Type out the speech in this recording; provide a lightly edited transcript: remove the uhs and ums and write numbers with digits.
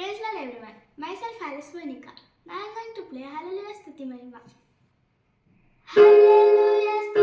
Praise Lord everyone. Myself Alice Monica. Now I am going to play Hallelujah Stuti Mahima. Hallelujah Stuti